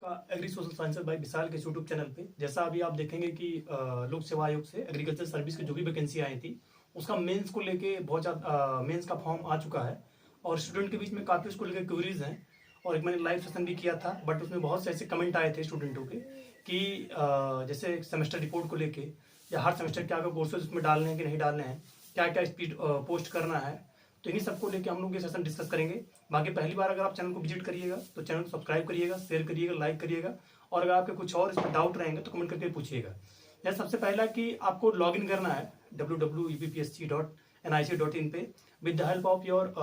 Agree social sciences bye विशाल के YouTube channel पे जैसा अभी आप देखेंगे कि लोक सेवा आयोग से एग्रीकल्चर सर्विस की जो भी वैकेंसी आई थी उसका मेंस को लेके बहुत ज़्यादा मेंस का फॉर्म आ चुका है और स्टूडेंट के बीच में काफ़ी उसको लेकर क्वेरीज हैं। और एक मैंने लाइव सेशन भी किया था बट उसमें बहुत से ऐसे कमेंट आए थे स्टूडेंटों के कि जैसे सेमेस्टर रिपोर्ट को लेके या हर सेमेस्टर क्या क्या कोर्सेज उसमें डालने हैं कि नहीं डालने हैं, क्या क्या स्पीड पोस्ट करना है। तो इन्हीं सबको लेके हम लोग ये सेशन डिस्कस करेंगे। बाकी पहली बार अगर आप चैनल को विजिट करिएगा तो चैनल को सब्सक्राइब करिएगा, शेयर करिएगा, लाइक करिएगा और अगर आपके कुछ और इस पर डाउट रहेंगे तो कमेंट करके पूछिएगा। जैसे सबसे पहला कि आपको लॉगिन करना है www.upsc.nic.in पे with the help of your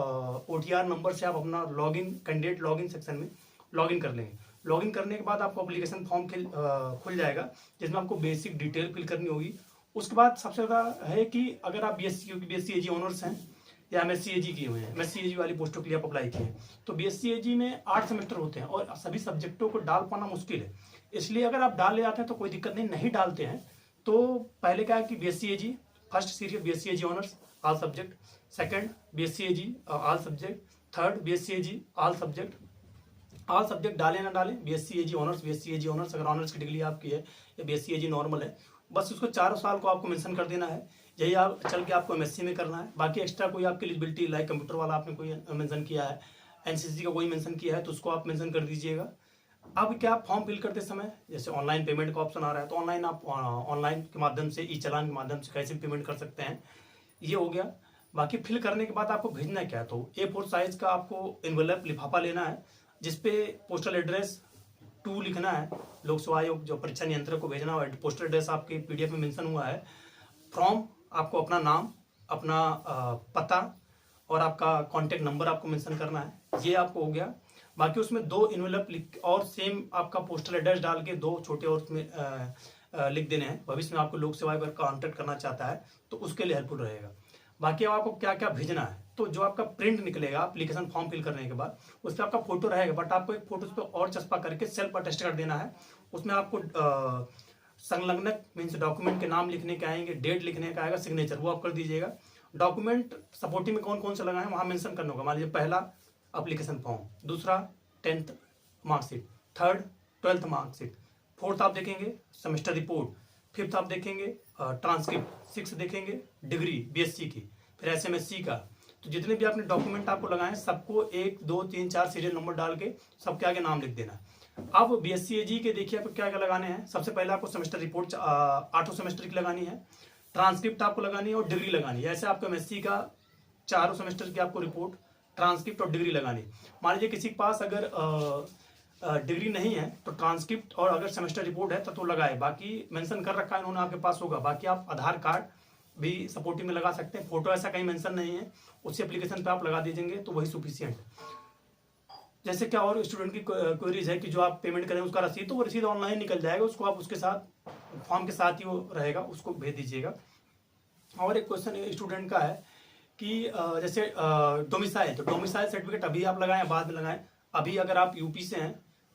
OTR number से आप अपना लॉगिन कैंडिडेट लॉगिन सेक्शन में लॉगिन कर लेंगे। लॉगिन करने के बाद आपको एप्लीकेशन फॉर्म खुल जाएगा जिसमें आपको बेसिक डिटेल फिल करनी होगी। उसके बाद सबसे ज़्यादा है कि अगर आप BSc AG ऑनर्स हैं या MSc AG किए हुए हैं, MSc AG वाली पोस्टों के लिए आप अप्लाई किए हैं तो BSc AG में 8 सेमेस्टर होते हैं और सभी सब्जेक्टों को डाल पाना मुश्किल है। इसलिए अगर आप डाल ले जाते हैं तो कोई दिक्कत नहीं, नहीं डालते हैं तो पहले क्या है कि BSc AG first series BSc AG honours all subject, second BSc AG all subject, third BSc AG all subject डालें ना डालें BSc AG honours, BSc AG honours अगर ऑनर्स की डिग्री आपकी है या BSc AG नॉर्मल है बस उसको 4 साल को आपको मेंशन कर देना है। यही आप चल के आपको MSc में करना है। बाकी एक्स्ट्रा कोई आपकी एलिजिबिलिटी लाइक कंप्यूटर वाला आपने कोई मेंशन किया है, NCC का कोई मेंशन किया है तो उसको आप मेंशन कर दीजिएगा। अब क्या फॉर्म फिल करते समय जैसे ऑनलाइन पेमेंट का ऑप्शन आ रहा है तो ऑनलाइन आप ऑनलाइन के माध्यम से ई-चालान के माध्यम से कैसे भी पेमेंट कर सकते हैं, ये हो गया। बाकी फिल करने के बाद आपको भेजना क्या है तो A4 साइज का आपको एनवेलप लिफाफा लेना है जिसपे पोस्टल एड्रेस 2 लिखना है, लोक सेवा आयोग जो परीक्षा नियंत्रक को भेजना है। पोस्टल एड्रेस आपके PDF में मेंशन हुआ है। फ्रॉम आपको अपना नाम, अपना पता और आपका कॉन्टेक्ट नंबर आपको मेंशन करना है, ये आपको हो गया। बाकी उसमें 2 इन्वेलप लिख और सेम आपका पोस्टल एड्रेस डाल के 2 छोटे और उसमें लिख देने हैं। भविष्य में आपको लोक सेवा अगर कॉन्टेक्ट करना चाहता है तो उसके लिए हेल्पफुल रहेगा। बाकी अब आपको क्या क्या भेजना है तो जो आपका प्रिंट निकलेगा एप्लीकेशन फॉर्म फिल करने के बाद उस पर आपका फोटो रहेगा बट आपको एक फोटो उस पर और चस्पा करके सेल्फ अटेस्ट कर देना है। उसमें आपको संलग्नक मीन्स डॉक्यूमेंट के नाम लिखने के आएंगे, डेट लिखने का आएगा, सिग्नेचर वो आप कर दीजिएगा। डॉक्यूमेंट सपोर्टिंग में कौन कौन से लगाए हैं वहाँ मेंशन करना होगा। मान लीजिए पहला एप्लीकेशन फॉर्म, दूसरा 10th marksheet, third 12th marksheet, fourth आप देखेंगे सेमेस्टर रिपोर्ट, फिफ्थ आप देखेंगे ट्रांसक्रिप्ट, सिक्स देखेंगे डिग्री BSc की, फिर SMSc का। तो जितने भी आपने डॉक्यूमेंट आपको लगाए सबको 1 2 3 4 सीरियल नंबर डाल के सबके आगे नाम लिख देना है। अब BSc AG के देखिए आपको क्या क्या लगाने हैं। सबसे पहले आपको सेमेस्टर रिपोर्ट 8 सेमेस्टर की लगानी है, ट्रांसक्रिप्ट आपको लगानी है और डिग्री लगानी है। ऐसे आपको MSc का 4 सेमेस्टर की आपको रिपोर्ट, ट्रांसक्रिप्ट और डिग्री लगानी है। मान लीजिए किसी के पास अगर डिग्री नहीं है तो ट्रांसक्रिप्ट और अगर सेमेस्टर रिपोर्ट है तो लगाए, बाकी मेंशन कर रखा है इन्होंने आपके पास होगा। बाकी आप आधार कार्ड भी सपोर्टिंग में लगा सकते हैं, फोटो ऐसा कहीं मेंशन नहीं है उसी एप्लीकेशन पे आप लगा दीजिएंगे तो वही सफिशिएंट। जैसे क्या और स्टूडेंट की क्वेरीज है कि जो आप पेमेंट करें उसका रसीद, तो वो रसीद ऑनलाइन निकल जाएगा, उसको आप उसके साथ फॉर्म के साथ ही वो रहेगा, उसको भेज दीजिएगा। और एक क्वेश्चन स्टूडेंट का है कि जैसे डोमिसाइल, तो डोमिसाइल सर्टिफिकेट अभी आप लगाएं बाद में लगाएं। अभी अगर आप UP से हैं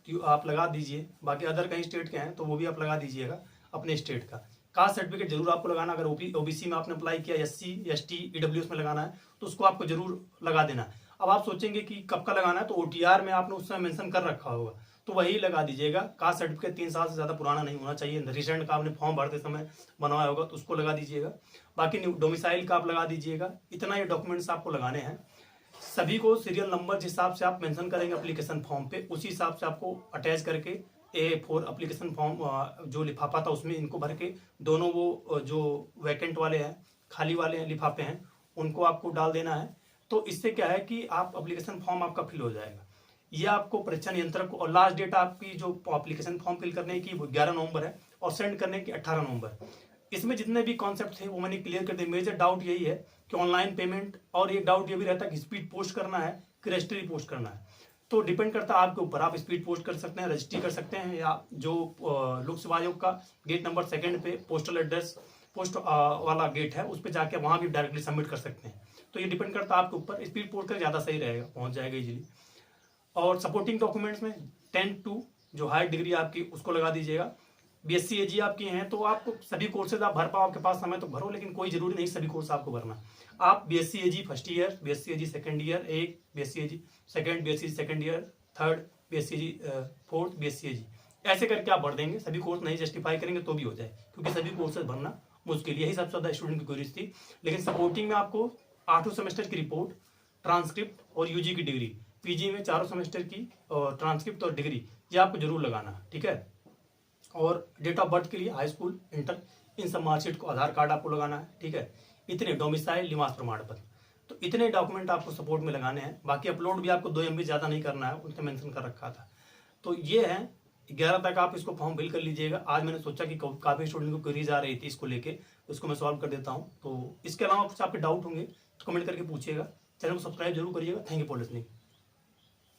तो आप लगा दीजिए, बाकी अदर कहीं स्टेट के हैं तो वो भी आप लगा दीजिएगा अपने स्टेट का। कास्ट सर्टिफिकेट जरूर आपको लगाना, अगर OBC में आपने अप्लाई किया, SC ST EWS में लगाना है तो उसको आपको जरूर लगा देना है। अब आप सोचेंगे कि कब का लगाना है तो OTR में आपने उस समय मेंशन कर रखा होगा तो वही लगा दीजिएगा। कास्ट सर्टिफिकेट 3 साल से ज़्यादा पुराना नहीं होना चाहिए, रिसेंट का आपने फॉर्म भरते समय बनवाया होगा तो उसको लगा दीजिएगा। बाकी डोमिसाइल का आप लगा दीजिएगा। इतना ये डॉक्यूमेंट्स आपको लगाने हैं। सभी को सीरियल नंबर जिस हिसाब से आप मेंशन करेंगे एप्लीकेशन फॉर्म पे उसी हिसाब से आपको अटैच करके A4 एप्लीकेशन फॉर्म जो लिफाफा था उसमें इनको भर के दोनों वो जो वैकेंट वाले हैं, खाली वाले लिफाफे हैं, उनको आपको डाल देना है। तो इससे क्या है कि आप एप्लीकेशन फॉर्म आपका फिल हो जाएगा। ये आपको परीक्षा नियंत्रक को, और लास्ट डेट आपकी जो एप्लीकेशन फॉर्म फिल करने की वो 11 नवंबर है और सेंड करने की 18 नवंबर। इसमें जितने भी कॉन्सेप्ट थे वो मैंने क्लियर कर दिए। मेजर डाउट यही है कि ऑनलाइन पेमेंट, और एक डाउट ये भी रहता है कि स्पीड पोस्ट करना है कि रजिस्ट्री पोस्ट करना है। तो डिपेंड करता है आपके ऊपर, आप स्पीड पोस्ट कर सकते हैं, रजिस्ट्री कर सकते हैं, या जो लोक सेवा आयोग का गेट नंबर 2 पे पोस्टल एड्रेस पोस्ट वाला गेट है उस पर जाके वहाँ भी डायरेक्टली सबमिट कर सकते हैं। तो ये डिपेंड करता है आपके ऊपर, स्पीड पोस्ट कर ज़्यादा सही रहेगा, पहुँच जाएगा इजीली। और सपोर्टिंग डॉक्यूमेंट्स में 10-2 जो हायर डिग्री आपकी उसको लगा दीजिएगा। BSc AG आपकी हैं तो आपको सभी कोर्सेज आप भर पाओ, आपके पास समय तो भरो, लेकिन कोई जरूरी नहीं सभी कोर्स आपको भरना। आप BSc AG first year, BSc AG second year, एक BSc AG second, BSc second year, third, BSc जी फोर्थ, BSc जी, ऐसे करके आप भर देंगे। सभी कोर्स नहीं जस्टिफाई करेंगे तो भी हो जाए, क्योंकि सभी कोर्सेज भरना मुश्किल, यही सबसे ज़्यादा स्टूडेंट की क्वेरीज थी। लेकिन सपोर्टिंग में आपको 8 सेमेस्टर की रिपोर्ट, ट्रांसक्रिप्ट और यूजी की डिग्री, पीजी में 4 सेमेस्टर की ट्रांसक्रिप्ट और डिग्री, ये आपको जरूर लगाना, ठीक है। और डेट ऑफ बर्थ के लिए हाई स्कूल, इंटर, इन सब मार्कशीट को, आधार कार्ड आपको लगाना है, ठीक है। इतने डोमिसाइल, निवास प्रमाण पत्र, तो इतने डॉक्यूमेंट आपको सपोर्ट में लगाने हैं। बाकी अपलोड भी आपको 2 MB ज़्यादा नहीं करना है, उसने मेंशन कर रखा था। तो ये है, 11 तक आप इसको फॉर्म फिल कर लीजिएगा। आज मैंने सोचा कि काफ़ी स्टूडेंट को क्वेरीज आ रही थी इसको लेके, उसको मैं सॉल्व कर देता हूँ। तो इसके अलावा कुछ आपके डाउट होंगे तो कमेंट करके पूछिएगा। चैनल को सब्सक्राइब जरूर करिएगा। Thank you for listening.